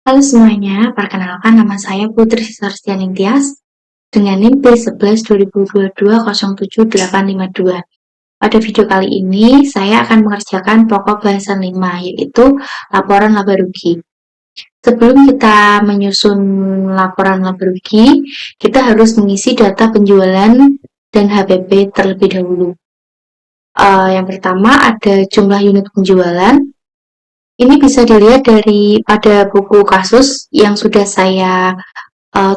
Halo semuanya, perkenalkan nama saya Putri Sarstianing Tias dengan NIM P11-2022-07852. Pada video kali ini, saya akan mengerjakan pokok bahasan 5, yaitu laporan laba rugi. Sebelum kita menyusun laporan laba rugi, kita harus mengisi data penjualan dan HPP terlebih dahulu. Yang pertama ada jumlah unit penjualan. Ini bisa dilihat pada buku kasus yang sudah saya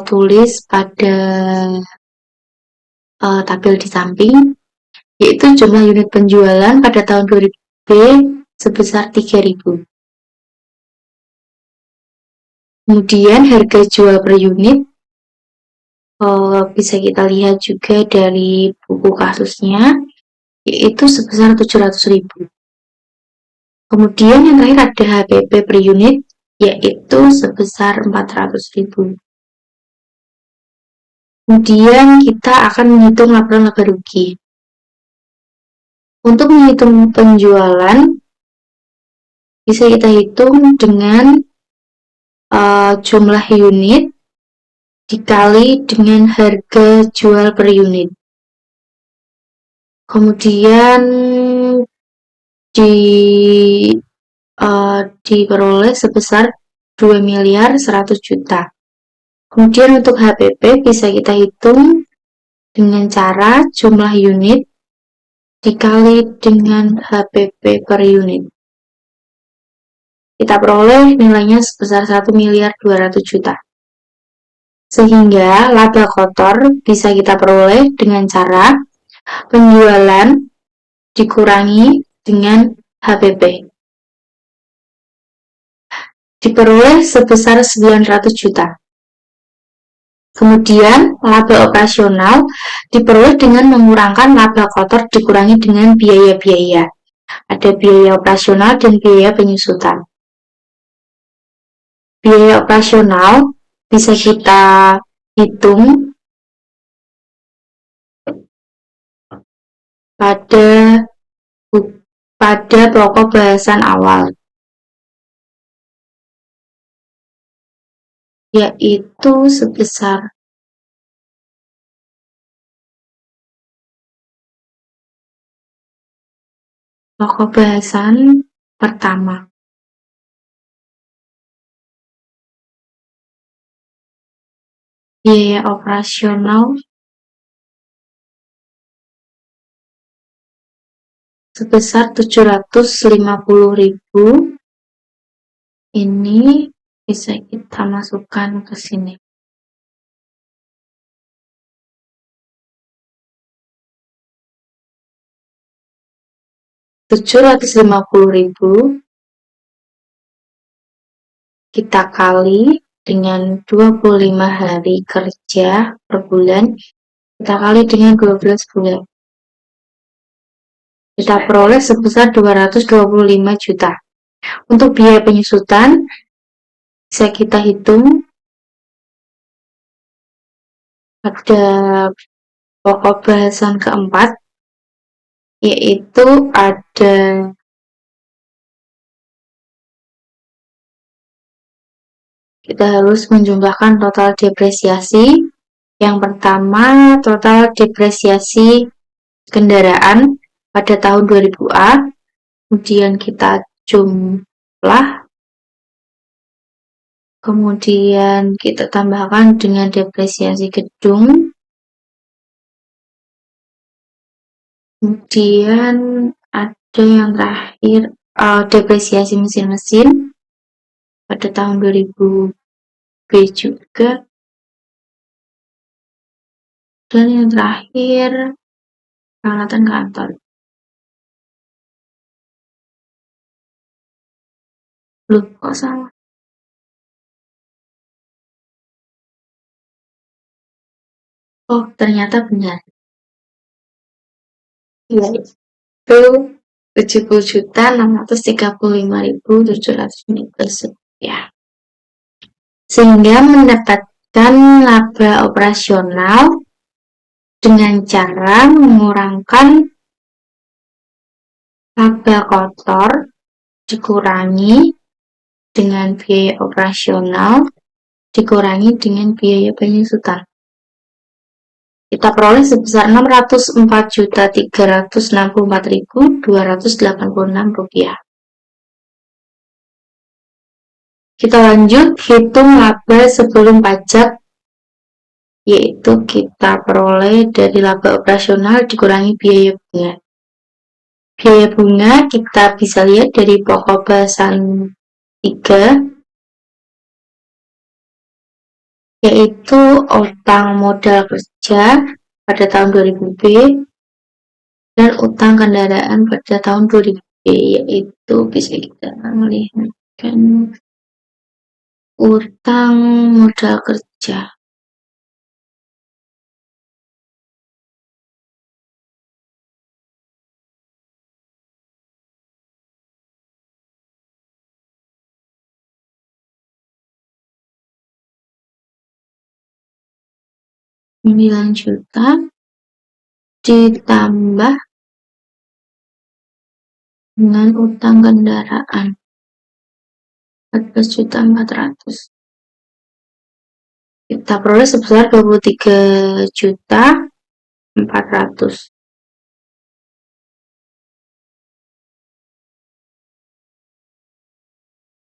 tulis pada tabel di samping, yaitu jumlah unit penjualan pada tahun 2000 sebesar 3.000. Kemudian harga jual per unit bisa kita lihat juga dari buku kasusnya, yaitu sebesar 700.000. Kemudian yang terakhir ada HPP per unit, yaitu sebesar 400.000. Kemudian kita akan menghitung laporan laba rugi. Untuk menghitung penjualan, bisa kita hitung dengan jumlah unit dikali dengan harga jual per unit. Kemudian diperoleh sebesar 2.100.000.000. Kemudian untuk HPP bisa kita hitung dengan cara jumlah unit dikali dengan HPP per unit. Kita peroleh nilainya sebesar 1.200.000.000. Sehingga laba kotor bisa kita peroleh dengan cara penjualan dikurangi dengan HPP. Diperoleh sebesar 900 juta. Kemudian, laba operasional diperoleh dengan mengurangkan laba kotor dikurangi dengan biaya-biaya. Ada biaya operasional dan biaya penyusutan. Biaya operasional bisa kita hitung pada pokok bahasan awal, yaitu sebesar pokok bahasan pertama. Biaya operasional sebesar 750.000. Ini bisa kita masukkan ke sini. Rp750.000 kita kali dengan 25 hari kerja per bulan, kita kali dengan 12 bulan. Kita peroleh sebesar 225 juta. Untuk biaya penyusutan bisa kita hitung pada pokok bahasan keempat, yaitu kita harus menjumlahkan total depresiasi. Yang pertama, total depresiasi kendaraan pada tahun 2000A, kemudian kita jumlah, kemudian kita tambahkan dengan depresiasi gedung, kemudian ada yang terakhir depresiasi mesin-mesin pada tahun 2000B juga, dan yang terakhir peralatan kantor. Loh, kok salah? Oh, ternyata benar. Yaitu 70.635.700 unit rupiah. Sehingga mendapatkan laba operasional dengan cara mengurangkan laba kotor dikurangi dengan biaya operasional dikurangi dengan biaya penyusutan. Kita peroleh sebesar Rp604.364.286. Kita lanjut hitung laba sebelum pajak, yaitu kita peroleh dari laba operasional dikurangi biaya bunga. Biaya bunga kita bisa lihat dari pokok bahasan 3, yaitu utang modal kerja pada tahun 2000B dan utang kendaraan pada tahun 2000B, yaitu bisa kita melihatkan utang modal kerja. Rp9 juta ditambah dengan utang kendaraan Rp14.400.000. Kita peroleh sebesar Rp23.400.000.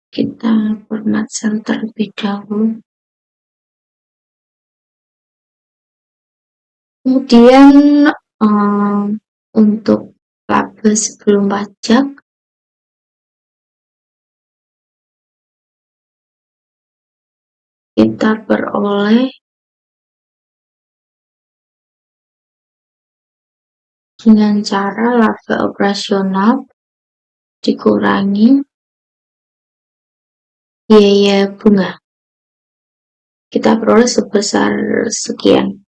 Kita format sel terlebih dahulu. Kemudian untuk laba sebelum pajak, kita peroleh dengan cara laba operasional dikurangi biaya bunga. Kita peroleh sebesar sekian.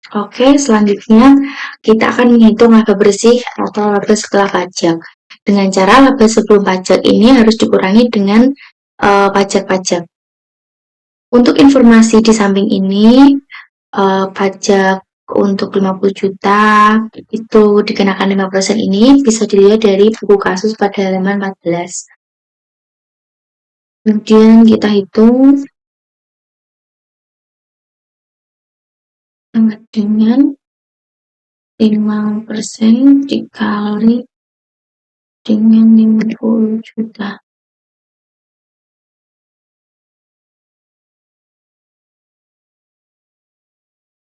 Oke, selanjutnya kita akan menghitung laba bersih atau laba setelah pajak. Dengan cara laba sebelum pajak ini harus dikurangi dengan pajak-pajak. Untuk informasi di samping ini, pajak untuk 50 juta itu dikenakan 5% ini bisa dilihat dari buku kasus pada halaman 14. Kemudian kita hitung sama dengan 5% dikali dengan 50 juta.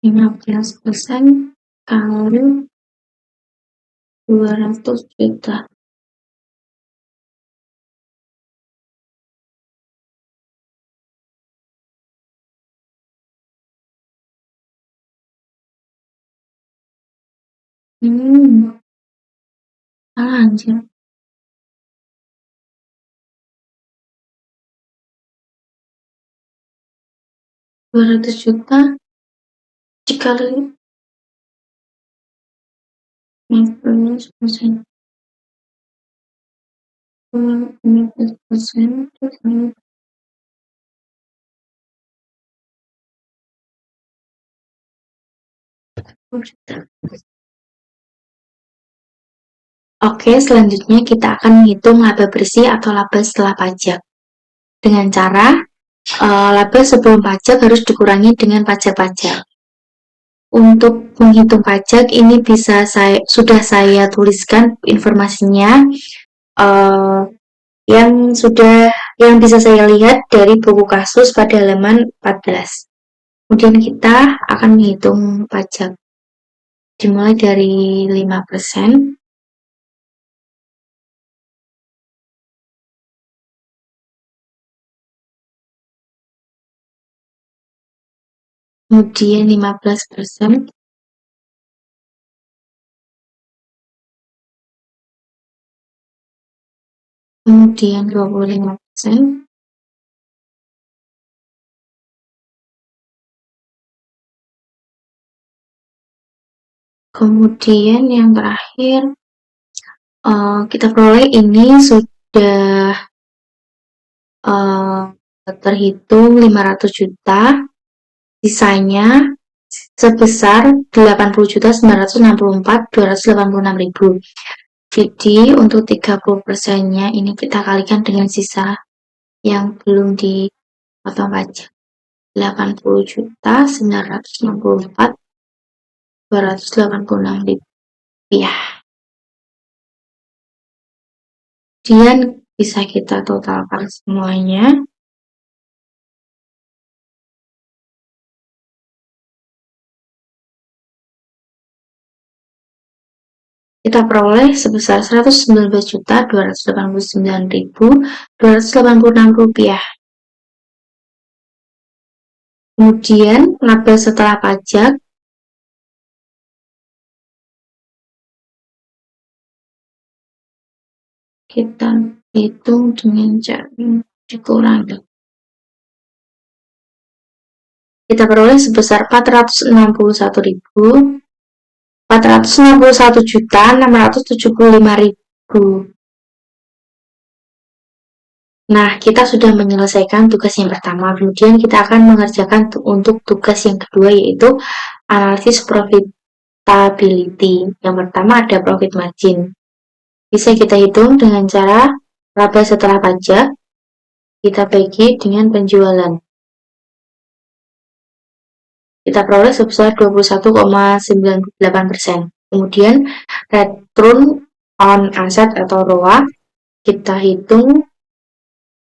15% kali 200 juta. Salah anjir. 200 juta dikali 15%. 15% dikali juta. Oke, selanjutnya kita akan menghitung laba bersih atau laba setelah pajak. Dengan cara laba sebelum pajak harus dikurangi dengan pajak-pajak. Untuk menghitung pajak ini sudah saya tuliskan informasinya yang bisa saya lihat dari buku kasus pada halaman 14. Kemudian kita akan menghitung pajak. Dimulai dari 5%. Kemudian 15%. Kemudian 25%. Kemudian yang terakhir kita peroleh ini sudah terhitung 500 juta, sisanya sebesar 80.964.286.000. Jadi untuk 30%-nya ini kita kalikan dengan sisa yang belum dipotong pajak. 80.964.286 rupiah. Kemudian bisa kita totalkan semuanya. Kita peroleh sebesar Rp119.289.286. Kemudian laba setelah pajak kita hitung dengan cara dikurangi. Kita peroleh sebesar Rp461.675.000. Nah, kita sudah menyelesaikan tugas yang pertama. Kemudian kita akan mengerjakan untuk tugas yang kedua, yaitu analisis profitability. Yang pertama ada profit margin. Bisa kita hitung dengan cara laba setelah pajak kita bagi dengan penjualan. Kita peroleh sebesar 21,98%. Kemudian return on asset atau ROA kita hitung,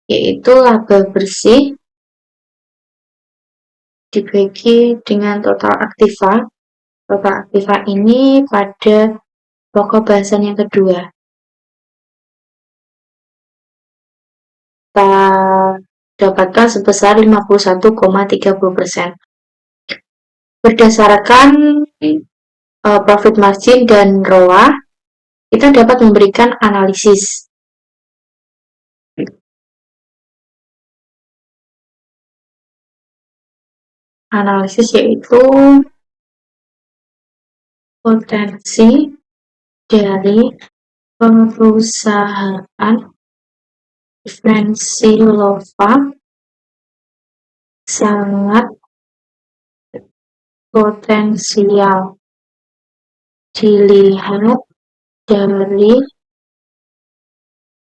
yaitu laba bersih dibagi dengan total aktiva. Total aktiva ini pada pokok bahasan yang kedua. Kita dapatkan sebesar 51,30%. Berdasarkan profit margin dan ROA, kita dapat memberikan analisis. Analisis yaitu potensi dari perusahaan Nancy Lova sangat potensial dilihat dari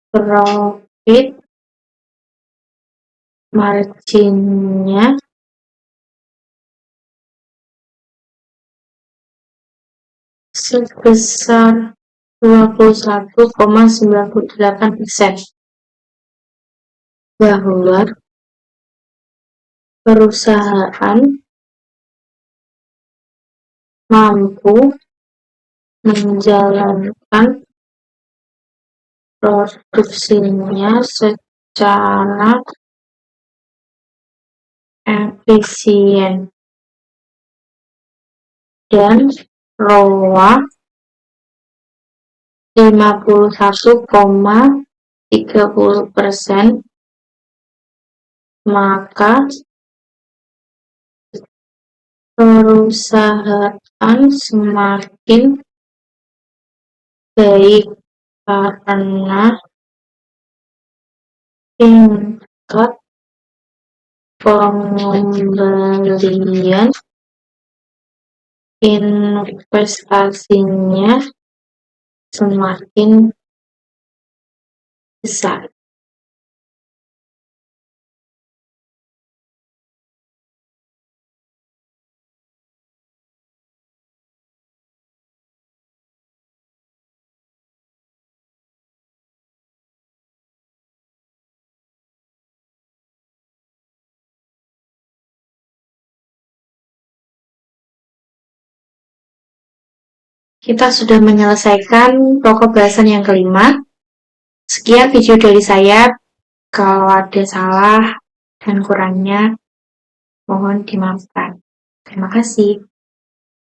profit marginnya sebesar 21,98%, bahwa perusahaan mampu menjalankan produksinya secara efisien dan ROA 51,30%, maka perusahaan semakin baik karena tingkat pengembalian investasinya semakin besar. Kita sudah menyelesaikan pokok bahasan yang kelima. Sekian video dari saya. Kalau ada salah dan kurangnya, mohon dimaafkan. Terima kasih.